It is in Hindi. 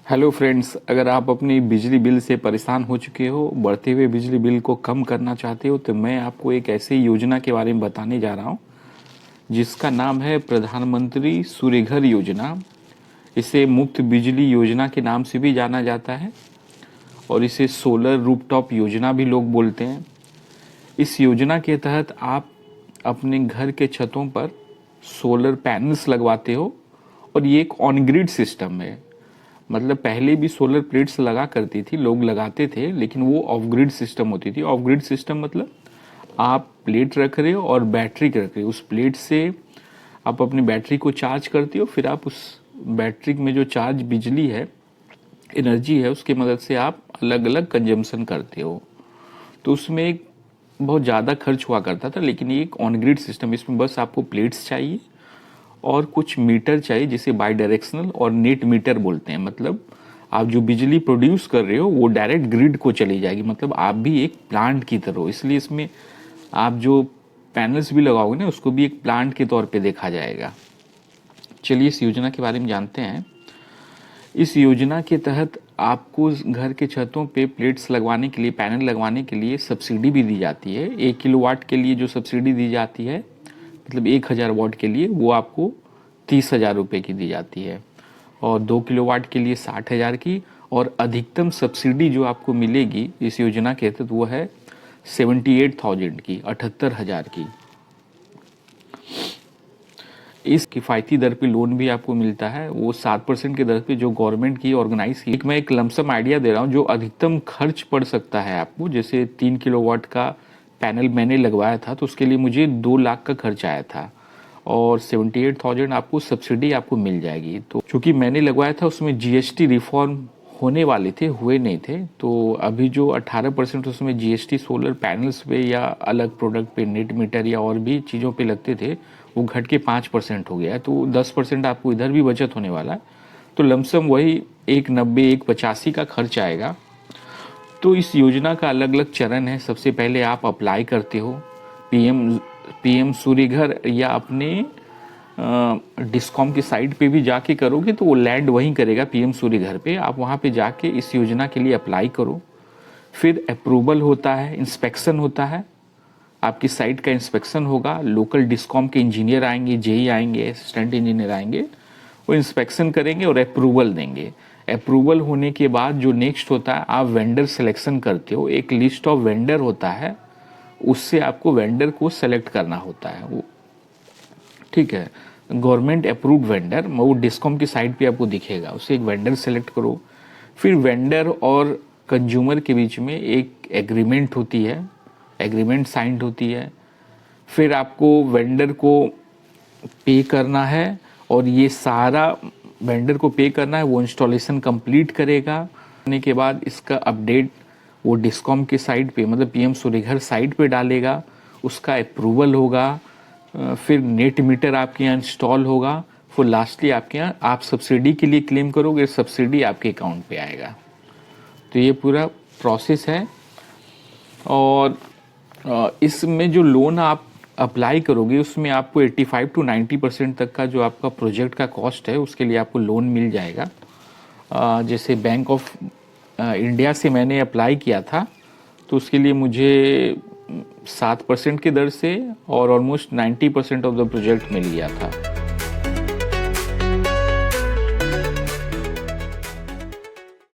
हेलो फ्रेंड्स, अगर आप अपनी बिजली बिल से परेशान हो चुके हो, बढ़ते हुए बिजली बिल को कम करना चाहते हो, तो मैं आपको एक ऐसी योजना के बारे में बताने जा रहा हूँ जिसका नाम है प्रधानमंत्री सूर्यघर योजना। इसे मुफ्त बिजली योजना के नाम से भी जाना जाता है और इसे सोलर रूफटॉप योजना भी लोग बोलते हैं। इस योजना के तहत आप अपने घर के छतों पर सोलर पैनल्स लगवाते हो और ये एक ऑन ग्रिड सिस्टम है। मतलब पहले भी सोलर प्लेट्स लगा करती थी, लोग लगाते थे, लेकिन वो ऑफ ग्रिड सिस्टम होती थी। ऑफ ग्रिड सिस्टम मतलब आप प्लेट रख रहे हो और बैटरी रख रहे हो, उस प्लेट से आप अपनी बैटरी को चार्ज करते हो, फिर आप उस बैटरी में जो चार्ज बिजली है, एनर्जी है, उसकी मदद से आप अलग अलग कंजम्पशन करते हो। तो उसमें एक बहुत ज़्यादा खर्च हुआ करता था, लेकिन ये एक ऑन ग्रिड सिस्टम, इसमें बस आपको प्लेट्स चाहिए और कुछ मीटर चाहिए जिसे बाई डायरेक्शनल और नेट मीटर बोलते हैं। मतलब आप जो बिजली प्रोड्यूस कर रहे हो वो डायरेक्ट ग्रिड को चली जाएगी, मतलब आप भी एक प्लांट की तरह हो। इसलिए इसमें आप जो पैनल्स भी लगाओगे ना, उसको भी एक प्लांट के तौर पे देखा जाएगा। चलिए इस योजना के बारे में जानते हैं। इस योजना के तहत आपको घर के छतों पे प्लेट्स लगवाने के लिए, पैनल लगवाने के लिए सब्सिडी भी दी जाती है। 1 किलोवाट के लिए जो सब्सिडी दी जाती है, मतलब 1000 वाट के लिए, वो आपको 30,000 रुपये की दी जाती है, और 2 किलोवाट के लिए 60,000 की, और अधिकतम सब्सिडी जो आपको मिलेगी इस योजना के तहत वो है 78,000 की, 78,000 की। इस किफ़ायती दर पे लोन भी आपको मिलता है, वो 7% की दर पे, जो गवर्नमेंट की ऑर्गेनाइज की। मैं एक लमसम आइडिया दे रहा हूँ जो अधिकतम खर्च पड़ सकता है आपको। जैसे 3 किलोवाट का पैनल मैंने लगवाया था तो उसके लिए मुझे 2 लाख का खर्च आया था, और 78,000 आपको सब्सिडी आपको मिल जाएगी। तो चूंकि मैंने लगवाया था उसमें जीएसटी रिफॉर्म होने वाले थे, हुए नहीं थे, तो अभी जो 18% उसमें जीएसटी सोलर पैनल्स पे या अलग प्रोडक्ट पे, नेट मीटर या और भी चीज़ों पे लगते थे, वो घट के 5% हो गया है। तो 10% आपको इधर भी बचत होने वाला है। तो लमसम वही 190, 185 का खर्च आएगा। तो इस योजना का अलग अलग चरण है। सबसे पहले आप अप्लाई करते हो पीएम सूर्यघर, या अपने डिस्कॉम की साइट पे भी जाके करोगे तो वो लैंड वहीं करेगा पीएम सूर्यघर पे। आप वहाँ पे जाके इस योजना के लिए अप्लाई करो। फिर अप्रूवल होता है, इंस्पेक्शन होता है, आपकी साइट का इंस्पेक्शन होगा। लोकल डिस्कॉम के इंजीनियर आएंगे, जेई आएंगे, असिस्टेंट इंजीनियर आएंगे, वो इंस्पेक्शन करेंगे और अप्रूवल देंगे। अप्रूवल होने के बाद जो नेक्स्ट होता है, आप वेंडर सिलेक्शन करते हो। एक लिस्ट ऑफ वेंडर होता है, उससे आपको वेंडर को सेलेक्ट करना होता है। वो ठीक है, गवर्नमेंट अप्रूव्ड वेंडर, वो डिस्कॉम की साइट पे आपको दिखेगा, उससे एक वेंडर सेलेक्ट करो। फिर वेंडर और कंज्यूमर के बीच में एक एग्रीमेंट होती है, एग्रीमेंट साइंड होती है। फिर आपको वेंडर को पे करना है, और ये सारा वेंडर को पे करना है, वो इंस्टॉलेशन कंप्लीट करेगा। करने के बाद इसका अपडेट वो डिस्कॉम के साइट पे, मतलब पीएम सूर्यघर साइट पे डालेगा, उसका अप्रूवल होगा। फिर नेट मीटर आपके यहाँ इंस्टॉल होगा। फिर लास्टली आपके यहाँ आप सब्सिडी के लिए क्लेम करोगे, सब्सिडी आपके अकाउंट पे आएगा। तो ये पूरा प्रोसेस है। और इसमें जो लोन आप अप्लाई करोगे उसमें आपको 85 to 90% तक का जो आपका प्रोजेक्ट का कॉस्ट है उसके लिए आपको लोन मिल जाएगा। जैसे बैंक ऑफ इंडिया से मैंने अप्लाई किया था तो उसके लिए मुझे 7% की दर से और ऑलमोस्ट 90% ऑफ द प्रोजेक्ट मिल गया था।